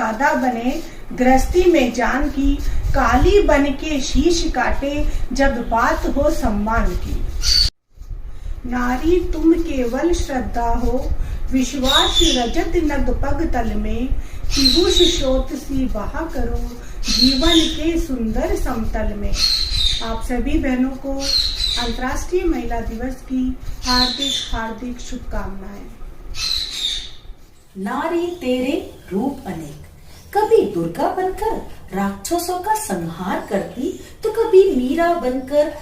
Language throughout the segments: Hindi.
दादा बने गृहस्थी में जान की, काली बन के शीश काटे जब बात हो सम्मान की। नारी तुम केवल श्रद्धा हो, विश्वास रजत नग पग तल में, पीयूष स्रोत सी बहा करो जीवन के सुंदर समतल में। आप सभी बहनों को अंतर्राष्ट्रीय महिला दिवस की हार्दिक हार्दिक शुभकामनाएं। नारी तेरे रूप अनेक, कभी दुर्गा बनकर राक्षसों का संहार करती, तो कभी मीरा बनकर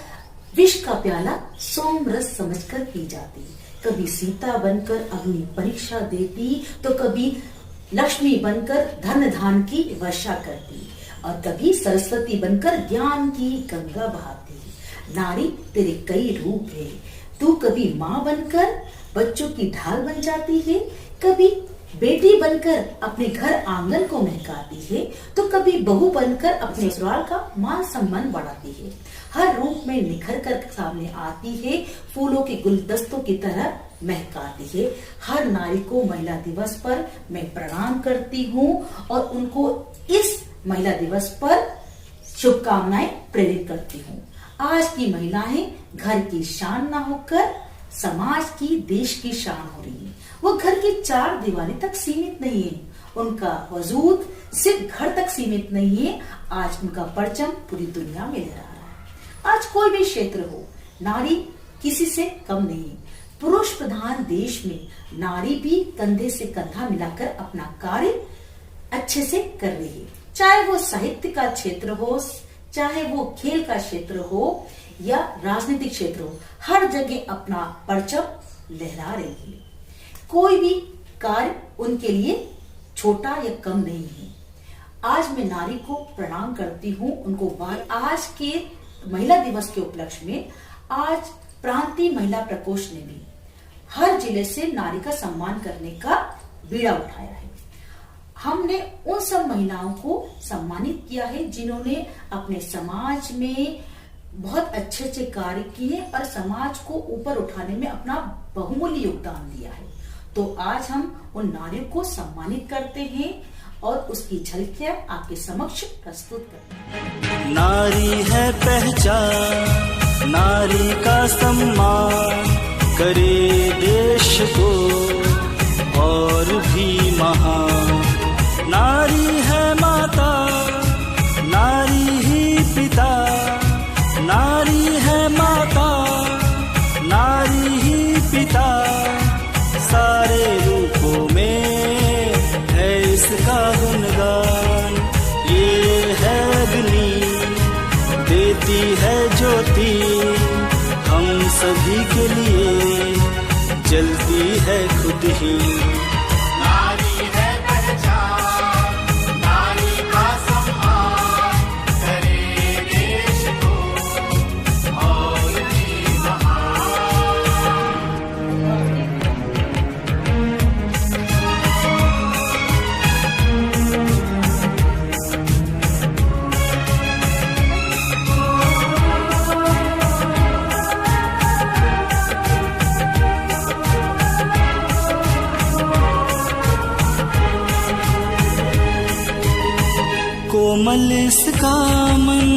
विष का प्याला सोम रस समझकर पी जाती, कभी सीता बनकर अग्नि परीक्षा देती, तो कभी लक्ष्मी बनकर धन धान की वर्षा करती, और कभी सरस्वती बनकर ज्ञान की गंगा बहाती। नारी तेरे कई रूप है, तू कभी माँ बनकर बच्चों की ढाल बन जाती है, कभी बेटी बनकर अपने घर आंगन को महकाती है, तो कभी बहू बनकर अपने ससुराल का मान सम्मान बढ़ाती है। हर रूप में निखर कर सामने आती है, फूलों के गुलदस्तों की तरह महकाती है। हर नारी को महिला दिवस पर मैं प्रणाम करती हूँ और उनको इस महिला दिवस पर शुभकामनाएं प्रेरित करती हूँ। आज की महिलाएं घर की शान ना होकर समाज की, देश की शान हो रही है। वो घर की चार दीवारी तक सीमित नहीं है, उनका वजूद सिर्फ घर तक सीमित नहीं है, आज उनका परचम पूरी दुनिया में लहरा रहा है। आज कोई भी क्षेत्र हो, नारी किसी से कम नहीं है। पुरुष प्रधान देश में नारी भी कंधे से कंधा मिलाकर अपना कार्य अच्छे से कर रही है। चाहे वो साहित्य का क्षेत्र हो, चाहे वो खेल का क्षेत्र हो या राजनीतिक क्षेत्र हो, हर जगह अपना परचम लहरा रही है। कोई भी कार्य उनके लिए छोटा या कम नहीं है। आज मैं नारी को प्रणाम करती हूँ, उनको आज के महिला दिवस के उपलक्ष्य में आज प्रांतीय महिला प्रकोष्ठ ने भी हर जिले से नारी का सम्मान करने का बीड़ा उठाया है। हमने उन सब महिलाओं को सम्मानित किया है जिन्होंने अपने समाज में बहुत अच्छे अच्छे कार्य किए और समाज को ऊपर उठाने में अपना बहुमूल्य योगदान दिया है। तो आज हम उन नारियों को सम्मानित करते हैं और उसकी झलकियां आपके समक्ष प्रस्तुत करते हैं। नारी है पहचान, नारी का सम्मान करे देश को और भी महान। नारी है माता, नारी ही पिता, नारी है माता, नारी ही पिता, सारे रूपों में है इसका गुणगान। ये है अग्नि देती है ज्योति, हम सभी के लिए जलती है खुद ही। नारी है पहचान, नारी का सम्मान करे देश को और भी महान। कोमल इसका मन,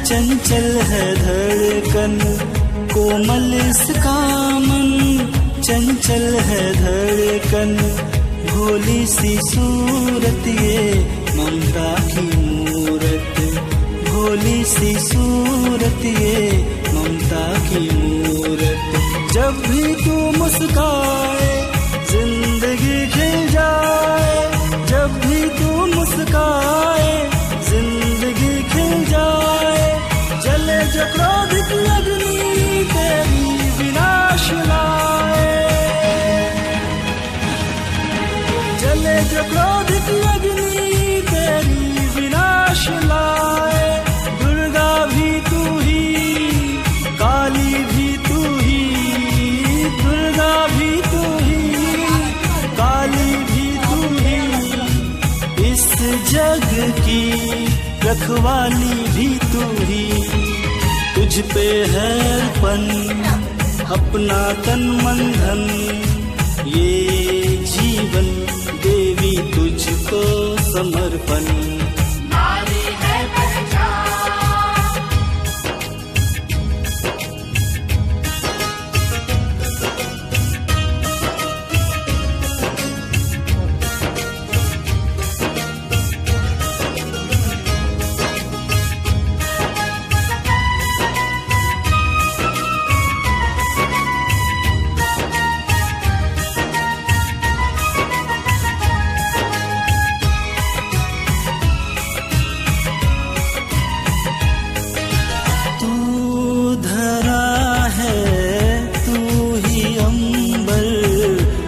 चंचल है धड़कन, कोमल इसका मन, चंचल है धड़कन। भोली सी सूरत ये ममता की मूरत, भोली सी सूरत ये ममता की मूरत। जब भी तू मुस्काए जिंदगी खिल जाए, जब भी तू मुस्काए जिंदगी खिल जाए। जले जो क्रोध की अग्नि तेरी विनाश लाए, जले जो क्रोध की अग्नि तेरी विनाश लाए। दुर्गा भी तू ही, काली भी तू ही, दुर्गा भी तू ही, काली भी तू ही। इस जग की रखवाली भी तू ही, तुझ पे है अर्पण अपना तन मन धन। ये जीवन देवी तुझको समर्पण। नारी है पहचान। तू धरा है, तू ही अंबर,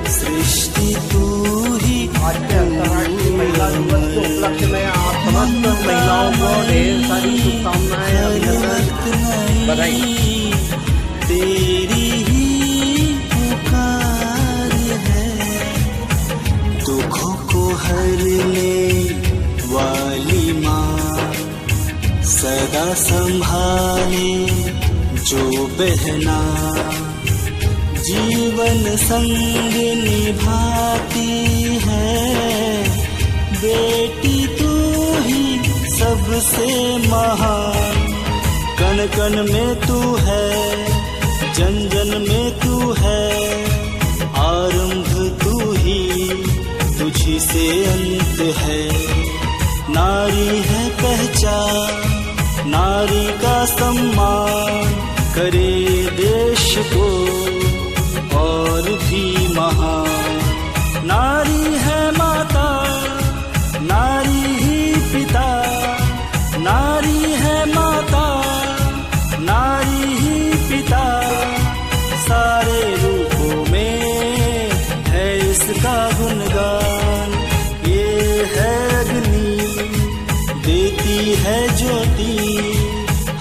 सृष्टि तू ही। आज के अंतर्राष्ट्रीय महिला दिवस के उपलक्ष्य में आप समस्त महिलाओं को ढेर सारी शुभकामनाएं, अभिनंदन, बधाई। तेरी ही पुकार है, दुखों को हरने वाली माँ, सदा संभाले जो बहना, जीवन संग निभाती है। बेटी तू ही सबसे महान, कण कण में तू है, जन जन में तू है, आरंभ तू ही, तुझी से अंत है। नारी है पहचान, नारी का सम्मान, करे देश को और भी महान। नारी है माता, नारी ही पिता, नारी है माता, नारी ही पिता, सारे रूपों में है इसका गुणगान। ये है अग्नि, देती है ज्योति,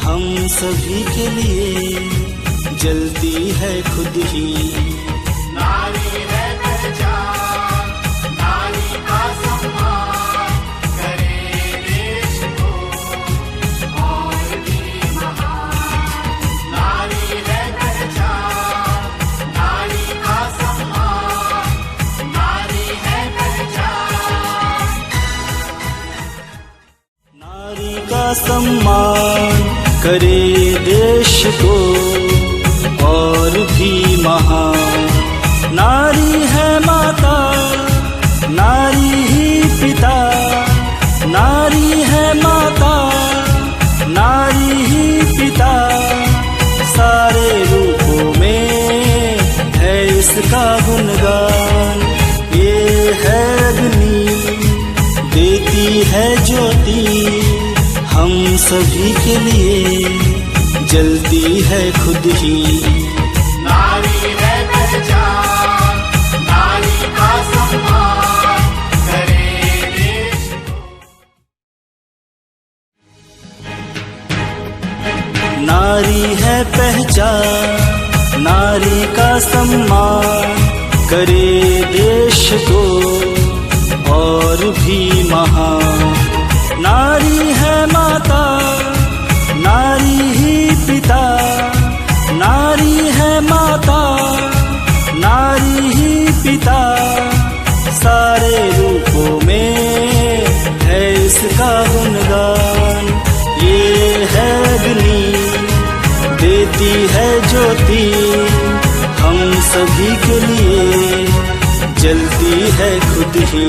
हम सभी के लिए जलती है खुद ही। नारी है पहचान, नारी का सम्मान, करे देश को और भी महान। नारी है पहचान, नारी का सम्मान, नारी है पहचान। नारी का सम्मान, करे देश को और भी महान। नारी है माता, नारी ही पिता, नारी है माता, नारी ही पिता, सारे रूपों में है इसका गुणगान। ये है अग्नि, देती है ज्योति, हम सभी के लिए जलती है खुद ही। नारी है पहचान, नारी का सम्मान, करे देश को। नारी है पहचान, नारी का सम्मान, करे देश को और भी महान। नारी है माता, नारी ही पिता, नारी है माता, नारी ही पिता, सारे रूपों में है इसका गुणगान। ये है अग्नि, देती है ज्योति, हम सभी के लिए जलती है खुद ही।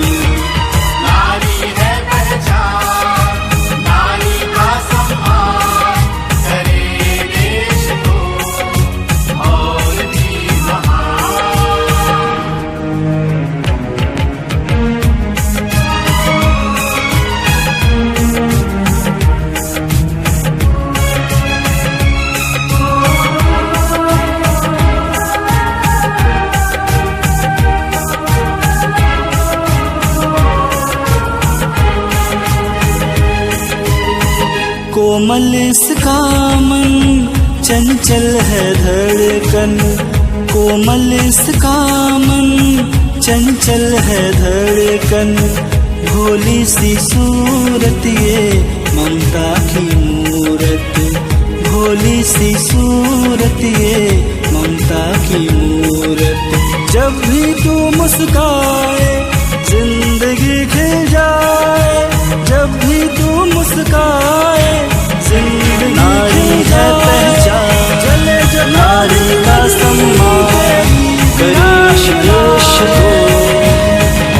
नारी है पहचान, नारी का सम्मान, करे देश को और भी महान। कोमल इसका मन, चंचल है धड़कन, कोमल इसका मन, चंचल है धड़कन, भोली सी सूरत ये ममता की मूरत, भोली सी सूरत ये ममता की मूरत। जब भी तू मुस्काए जिंदगी खिल जाए, मुस्काए जिंदगी नारी है पहचान, चले जब नारी का सम्मान करे देश को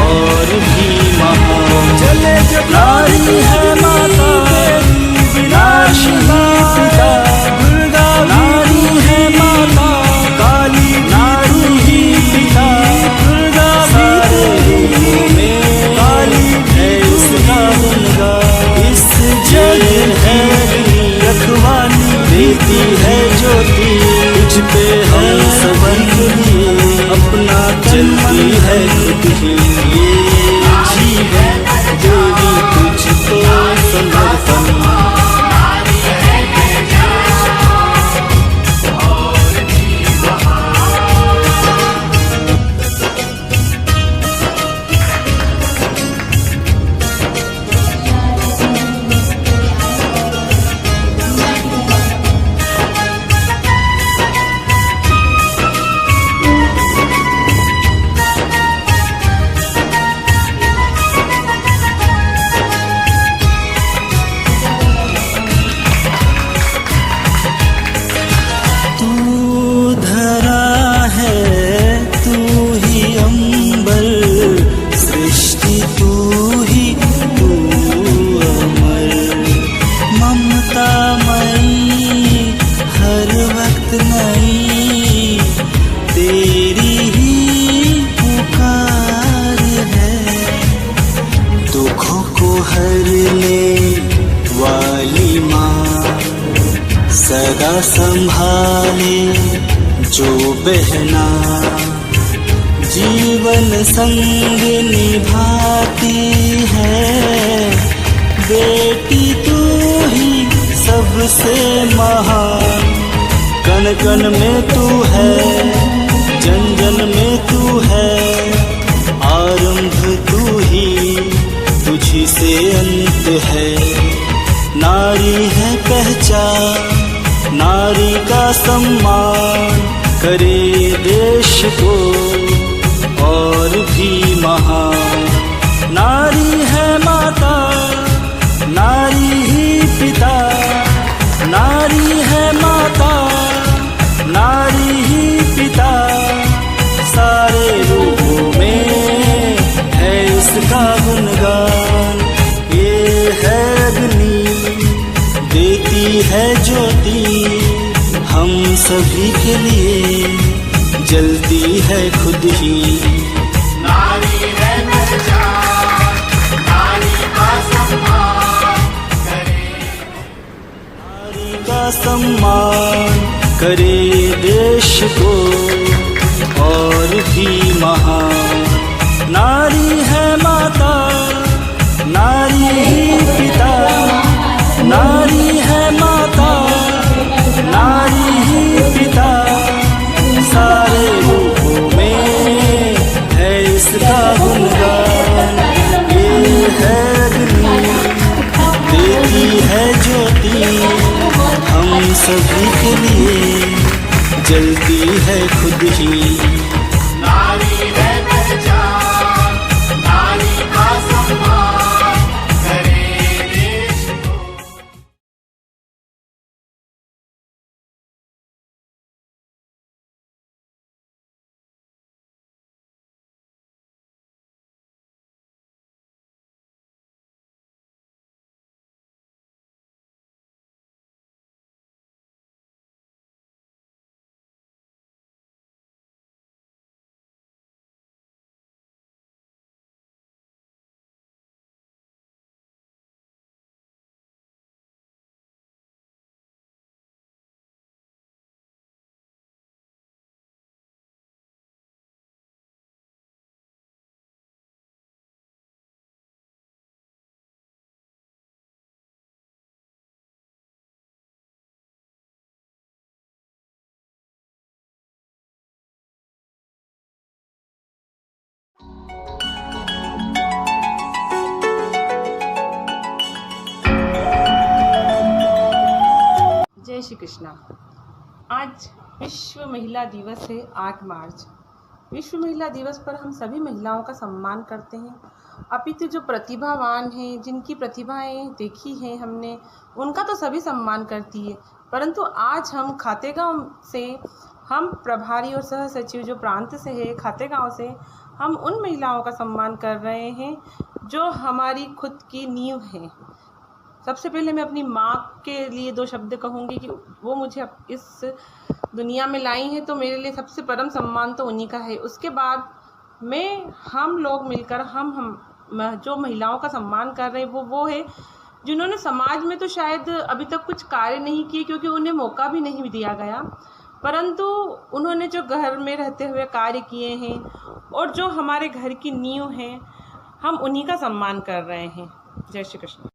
और भी महान, चले जब नारी है माता विनाशी पिता, दुर्गा नारी है माता काली नारी ही पिता, दुर्गा सारे रूपों में काली है इसका गुणगान, इस जग है रखवाली देती है ज्योति, तुझ पे हम सबन के लिए अपना चलती है खुद ही, ये जीवन देवी तुझको समर्पण। सदा संभाले जो बहना जीवन संग निभाती है, बेटी तू ही सबसे महान, कण कण में तू है जन जन में तू है, आरंभ तू ही तुझी से अंत है, नारी है पहचान नारी का सम्मान करे देश को और भी महान, नारी है माता नारी ही पिता, नारी है माता नारी ही पिता, सारे रूपों में है इसका गुणगान, ये है अग्नि देती है ज्योति, हम सभी के लिए जलती है खुद ही, नारी है पहचान नारी का सम्मान करे, नारी का सम्मान करे देश को और भी महान, नारी है माता नारी ही पिता, नारी है माता नारी ही पिता, सारे रूपों में है इसका गुणगान, ये है अग्नि देती है ज्योति, हम सभी के लिए जलती है खुद ही, नारी है पहचान नारी का सम्मान करे देश को। जय श्री कृष्णा। आज विश्व महिला दिवस है 8 मार्च। विश्व महिला दिवस पर हम सभी महिलाओं का सम्मान करते हैं अपितु जो प्रतिभावान हैं, जिनकी प्रतिभाएं देखी हैं हमने, उनका तो सभी सम्मान करती है। परंतु आज हम खातेगांव से, हम प्रभारी और सह सचिव जो प्रांत से है खातेगांव से, हम उन महिलाओं का सम्मान कर रहे हैं जो हमारी खुद की नींव है। सबसे पहले मैं अपनी माँ के लिए 2 शब्द कहूँगी कि वो मुझे इस दुनिया में लाई हैं, तो मेरे लिए सबसे परम सम्मान तो उन्हीं का है। उसके बाद हम लोग मिलकर हम जो महिलाओं का सम्मान कर रहे हैं वो है जिन्होंने समाज में तो शायद अभी तक कुछ कार्य नहीं किए, क्योंकि उन्हें मौका भी नहीं दिया गया, परंतु उन्होंने जो घर में रहते हुए कार्य किए हैं और जो हमारे घर की नींव हैं, हम उन्हीं का सम्मान कर रहे हैं। जय श्री कृष्ण।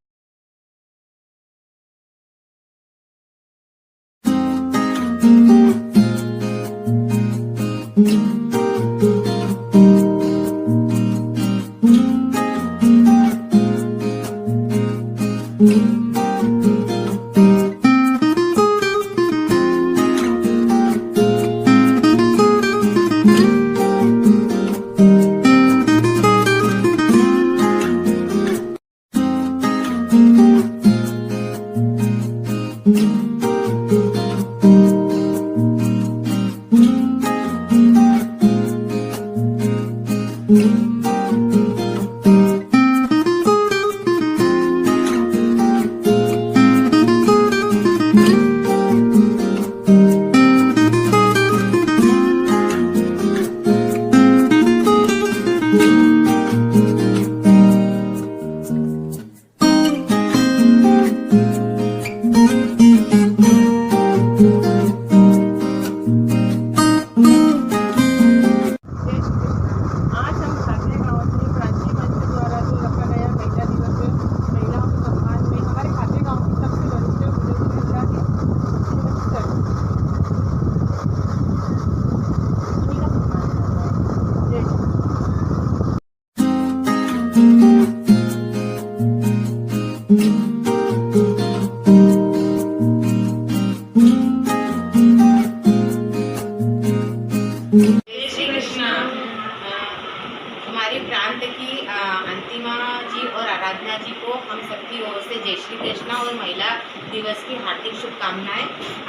हमारे प्रांत की अंतिमा जी और आराधना जी को हम सबकी ओर से जय श्री कृष्ण और महिला दिवस की हार्दिक शुभकामनाएं।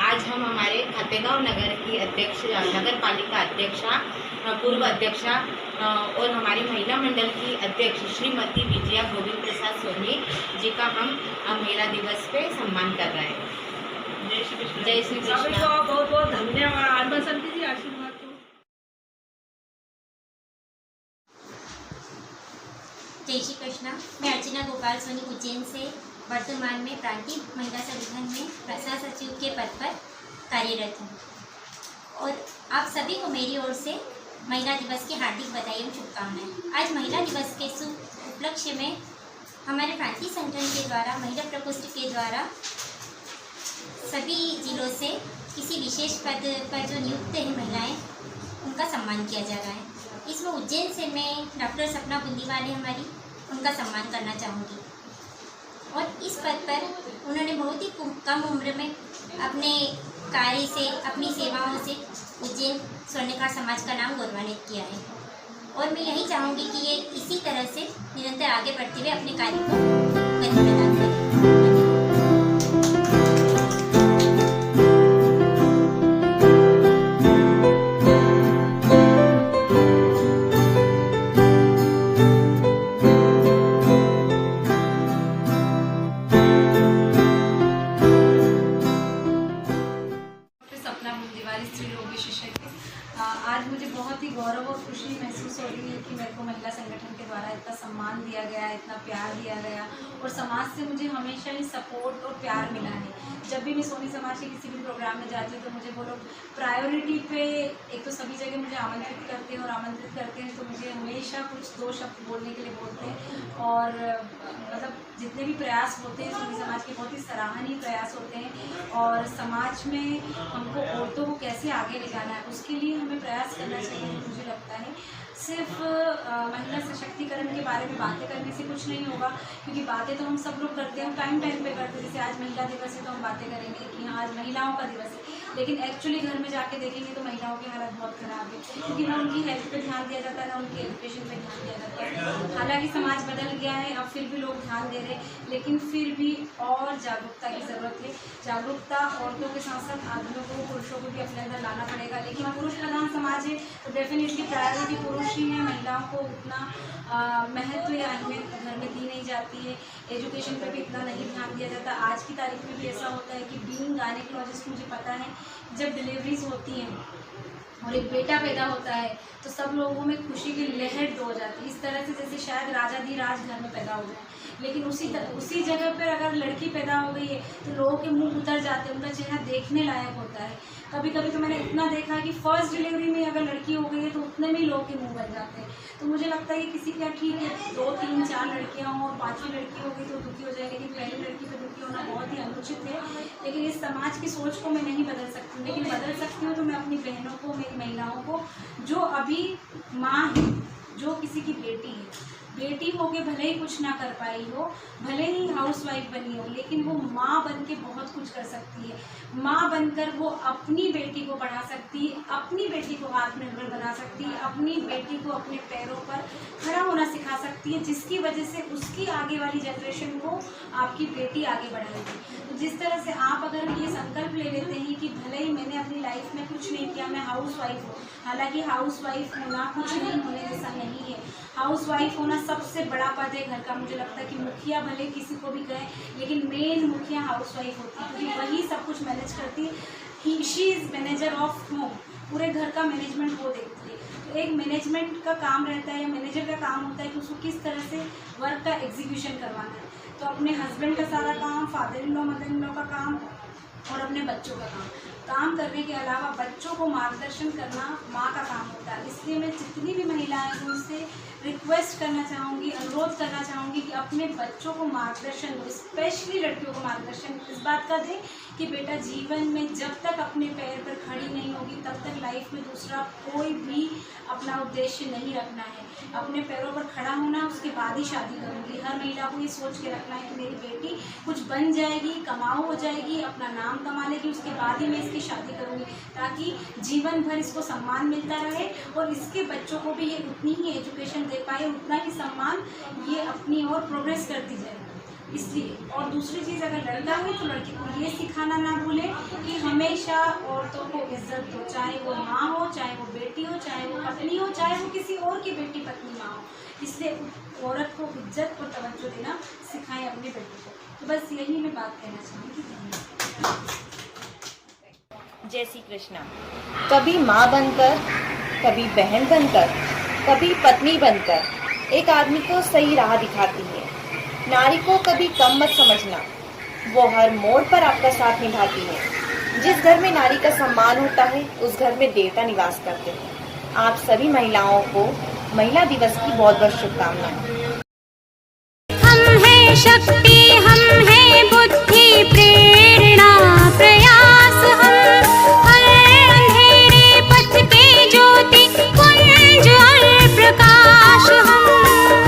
आज हम हमारे खातेगांव नगर की अध्यक्ष, नगर पालिका अध्यक्षा, पूर्व अध्यक्षा और हमारी महिला मंडल की अध्यक्ष श्रीमती विजया गोविंद प्रसाद सोनी जी का हम महिला दिवस पे सम्मान कर रहे हैं। जय श्री कृष्ण। जय श्री कृष्ण। सभी को बहुत बहुत धन्यवाद। बसंती जी आशीर्वाद। जय श्री कृष्णा। मैं अर्चना गोपाल सोनी उज्जैन से वर्तमान में प्रांतीय महिला संगठन में प्रसार सचिव के पद पर कार्यरत हूँ और आप सभी को मेरी ओर से महिला दिवस की हार्दिक बधाई एवं शुभकामनाएं। आज महिला दिवस के शुभ उपलक्ष्य में हमारे प्रांतीय संगठन के द्वारा महिला प्रकोष्ठ के द्वारा सभी जिलों से किसी विशेष पद पर जो नियुक्त हैं महिलाएं, उनका सम्मान किया जा रहा है। इसमें उज्जैन से मैं डॉक्टर सपना बुंदीवाले हमारी, उनका सम्मान करना चाहूँगी और इस पद पर उन्होंने बहुत ही कम उम्र में अपने कार्य से, अपनी सेवाओं से उज्जैन स्वर्णकार समाज का नाम गौरवान्वित किया है और मैं यही चाहूँगी कि ये इसी तरह से निरंतर आगे बढ़ते हुए अपने कार्य को गति प्रदान करें। आज मुझे बहुत ही गौरव और खुशी महसूस हो रही है कि मेरे को महिला संगठन के द्वारा इतना सम्मान दिया गया, इतना प्यार दिया गया और समाज से मुझे हमेशा ही सपोर्ट और प्यार मिला है। जब भी मैं सोनी समाज के किसी भी प्रोग्राम में जाती हूँ तो मुझे वो लोग प्रायोरिटी पे, एक तो सभी जगह मुझे आमंत्रित करते हैं तो मुझे हमेशा कुछ 2 शब्द बोलने के लिए बोलते हैं और मतलब जितने भी प्रयास होते हैं सोनी समाज के बहुत ही सराहनीय प्रयास होते हैं और समाज में हमको औरतों को कैसे आगे ले जाना है उसके लिए हमें प्रयास करना चाहिए। मुझे लगता है सिर्फ महिला सशक्तिकरण के बारे में बातें करने से कुछ नहीं होगा, क्योंकि बातें तो हम सब लोग करते हैं, टाइम टाइम पे करते हैं। जैसे आज महिला दिवस है तो हम बातें करेंगे कि हाँ आज महिलाओं का दिवस है, लेकिन एक्चुअली घर में जाके देखेंगे तो महिलाओं की हालत बहुत ख़राब है, क्योंकि ना उनकी हेल्थ पे ध्यान दिया जाता है ना उनकी एजुकेशन पे ध्यान दिया जाता है। हालांकि समाज बदल गया है, अब फिर भी लोग ध्यान दे रहे हैं, लेकिन फिर भी और जागरूकता की ज़रूरत है। जागरूकता औरतों के साथ साथ आदमियों को, पुरुषों को भी अपने अंदर लाना पड़ेगा। लेकिन पुरुष प्रधान समाज है तो डेफिनेटली प्रायोरिटी पुरुष ही है, महिलाओं को उतना महत्व या अहमियत घर में दी नहीं जाती है, एजुकेशन पर भी इतना नहीं ध्यान दिया जाता। आज की तारीख में भी ऐसा होता है कि बीइंग गायनेकोलॉजिस्ट मुझे पता है जब डिलीवरीज होती हैं और एक बेटा पैदा होता है तो सब लोगों में खुशी की लहर दो जाती है, इस तरह से जैसे शायद राजाधिराज घर में पैदा हो जाए। लेकिन उसी जगह पर अगर लड़की पैदा हो गई है तो लोगों के मुंह उतर जाते हैं, उनका चेहरा देखने लायक होता है। कभी कभी तो मैंने इतना देखा है कि फर्स्ट डिलीवरी में अगर लड़की हो गई है तो उतने में ही लोग के मुंह बन जाते हैं। तो मुझे लगता है कि किसी का ठीक है 2, 3, 4 लड़कियां हों और 5वीं लड़की हो गई तो दुखी हो जाए, लेकिन पहली लड़की पर दुखी होना बहुत ही अनुचित है। लेकिन इस समाज की सोच को मैं नहीं बदल सकती, लेकिन बदल सकती हूँ तो मैं अपनी बहनों को, मेरी महिलाओं को जो अभी माँ है, जो किसी की बेटी है, बेटी हो के भले ही कुछ ना कर पाई हो, भले ही हाउसवाइफ बनी हो, लेकिन वो माँ बन के बहुत कुछ कर सकती है। माँ बनकर वो अपनी बेटी को बढ़ा सकती है, अपनी बेटी को आत्मनिर्भर बना सकती है, अपनी बेटी को अपने पैरों पर खड़ा होना सिखा सकती है, जिसकी वजह से उसकी आगे वाली जनरेशन को आपकी बेटी आगे बढ़ाएगी। तो जिस तरह से आप अगर ये संकल्प ले लेते हैं कि भले ही मैंने अपनी लाइफ में कुछ नहीं किया, मैं हाउसवाइफ हूँ, हालांकि हाउसवाइफ होना कुछ नहीं होने जैसा नहीं है। हाउसवाइफ होना सबसे बड़ा पद है घर का। मुझे लगता है कि मुखिया भले किसी को भी कहे, लेकिन मेन मुखिया हाउसवाइफ होती है, क्योंकि वही सब कुछ मैनेज करती है। She is manager of home, पूरे घर का मैनेजमेंट वो देखती है। तो एक मैनेजमेंट का काम रहता है या मैनेजर का काम होता है कि उसको किस तरह से वर्क का एग्जीक्यूशन करवाना है। तो अपने हस्बैंड का सारा काम, father in law, mother in law का काम और अपने बच्चों का काम करने के अलावा बच्चों को मार्गदर्शन करना माँ का काम होता है। इसलिए मैं जितनी भी महिलाएं हैं उनसे रिक्वेस्ट करना चाहूँगी, अनुरोध करना चाहूँगी कि अपने बच्चों को मार्गदर्शन दो, स्पेशली लड़कियों को मार्गदर्शन इस बात का दें कि बेटा जीवन में जब तक अपने पैर पर खड़ी नहीं होगी तब तक लाइफ में दूसरा कोई भी अपना उद्देश्य नहीं रखना है। अपने पैरों पर खड़ा होना, उसके बाद ही शादी करूँगी। हर महिला को ये सोच के रखना है कि मेरी बेटी कुछ बन जाएगी, कमाऊ हो जाएगी, अपना नाम कमा लेगी, उसके बाद ही मैं इसकी शादी करूँगी, ताकि जीवन भर इसको सम्मान मिलता रहे और इसके बच्चों को भी ये उतनी ही एजुकेशन दे पाए, उतना ही सम्मान, ये अपनी ओर प्रोग्रेस करती जाए। इसलिए और दूसरी चीज़, अगर लड़का है तो लड़की को ये सिखाना ना भूले कि हमेशा औरतों को इज्जत दो, चाहे वो माँ हो, चाहे वो बेटी हो, चाहे वो पत्नी हो, चाहे वो किसी और की बेटी पत्नी माँ हो। इसलिए औरत को इज्जत और तवज्जो देना सिखाएं अपने बेटी को। तो बस यही मैं बात कहना चाहूँगी। जय श्री कृष्णा। कभी माँ बनकर, कभी बहन बनकर, कभी पत्नी बनकर एक आदमी को सही राह दिखाती है। नारी को कभी कम मत समझना, वो हर मोड़ पर आपका साथ निभाती है। जिस घर में नारी का सम्मान होता है उस घर में देवता निवास करते हैं। आप सभी महिलाओं को महिला दिवस की बहुत बहुत शुभकामनाएं। हम हैं शक्ति, हम हैं बुद्धि, प्रेरणा, प्रयास, हम अंधेरे पथ के ज्योति, कुंज और प्रकाश।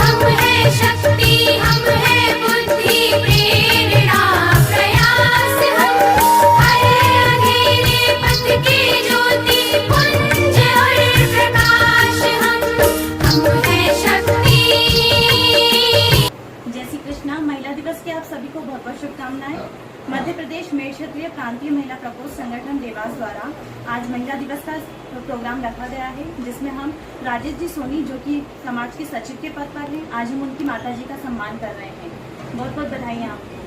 हम हैं शक्ति, हम हैं बुद्धि, प्रेरणा, प्रयास, हम अंधेरे पथ के ज्योति, कुंज और प्रकाश। हम हैं शक्ति। जय श्री कृष्णा। महिला दिवस की आप सभी को बहुत बहुत शुभकामनाएं। मध्य प्रदेश मेष क्षत्रिय प्रांतीय महिला प्रकोष्ठ संगठन देवास द्वारा आज महिला दिवस का प्रोग्राम रखा गया है, जिसमें हम राजेश जी सोनी, जो कि समाज के सचिव के पद पर हैं, आज हम उनकी माता जी का सम्मान कर रहे हैं। बहुत बहुत बधाई आपको।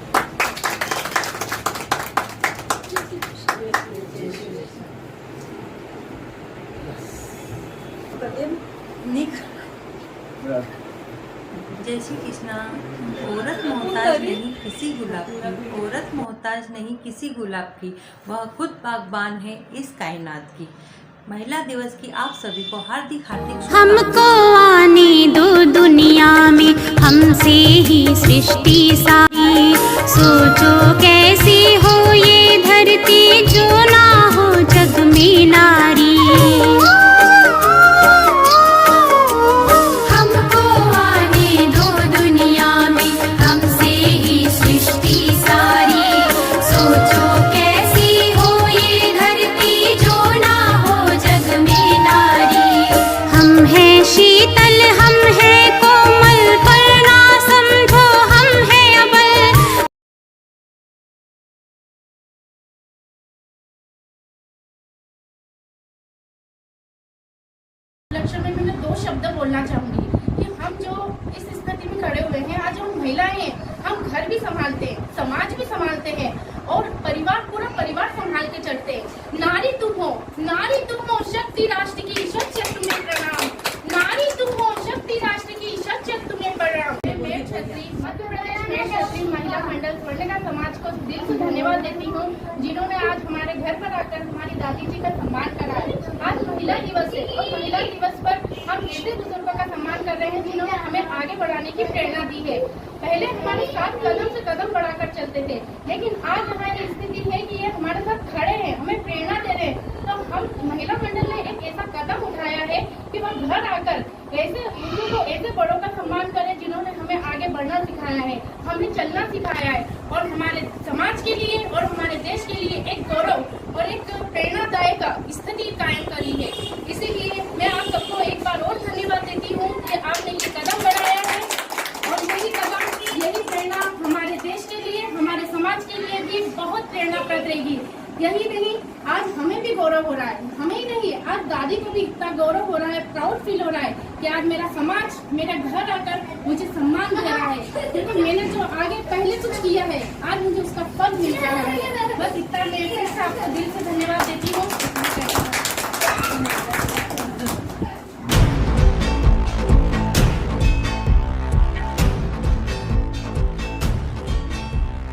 जय श्री कृष्णा। औरत मोहताज नहीं किसी गुलाब की, औरत मोहताज नहीं किसी गुलाब की, वह खुद बागबान है इस कायनात की। महिला दिवस की आप सभी को हार्दिक हार्दिक हमको आने दो दुनिया में, हमसे ही सृष्टि सारी, सोचो कैसी हो ये धरती। लक्ष्य में मैं 2 शब्द बोलना चाहूंगी कि हम जो इस स्थिति में खड़े हुए हैं, आज हम महिलाएं हैं, हम घर भी संभालते हैं, समाज भी संभालते हैं और पूरा परिवार संभाल के चलते हैं। नारी तुम हो शक्ति राष्ट्र की, सच्चे तुम्हें प्रणाम। नारी तुम हो शक्ति राष्ट्र की, सच्चे तुम्हें प्रणाम। मैं छत्री मध्य प्रदेश में छत्री महिला मंडल स्वर्णिका समाज को दिल से धन्यवाद देती हूँ, जिन्होंने आज हमारे घर पर आकर हमारी दादी जी का सम्मान करा है। आज महिला दिवस है और महिला दिवस पर हम ऐसे बुजुर्गों का सम्मान कर रहे हैं जिन्होंने हमें आगे बढ़ाने की प्रेरणा दी है। पहले हमारे साथ कदम से कदम बढ़ाकर चलते थे, लेकिन आज हमारी स्थिति है कि ये हमारे साथ खड़े हैं, हमें प्रेरणा दे रहे हैं। तो हम महिला मंडल ने एक ऐसा कदम उठाया है कि वह घर आकर ऐसे बुजुर्गों, ऐसे बड़ों का सम्मान करें जिन्होंने हमें आगे बढ़ना सिखाया है, हमें चलना सिखाया है और हमारे समाज के लिए और हमारे देश के लिए एक गौरव और एक प्रेरणादायक स्थिति कायम करी है। इसीलिए मैं आप सबको एक बार और धन्यवाद देती हूँ कि आपने ये कदम बढ़ाया है और यही कदम, यही प्रेरणा हमारे देश के लिए, हमारे समाज के लिए भी बहुत प्रेरणाप्रद रहेगी। यही नहीं, आज हमें भी गौरव हो रहा है, हमें ही नहीं, आज दादी को भी इतना गौरव हो रहा है, प्राउड फील हो रहा है कि आज मेरा समाज मेरे घर आकर मुझे सम्मान दे रहा है, क्योंकि मैंने जो आगे पहले कुछ किया है आज मुझे उसका फल मिल रहा है। बस इतना मैं फिर से आपको दिल से धन्यवाद देती हूँ।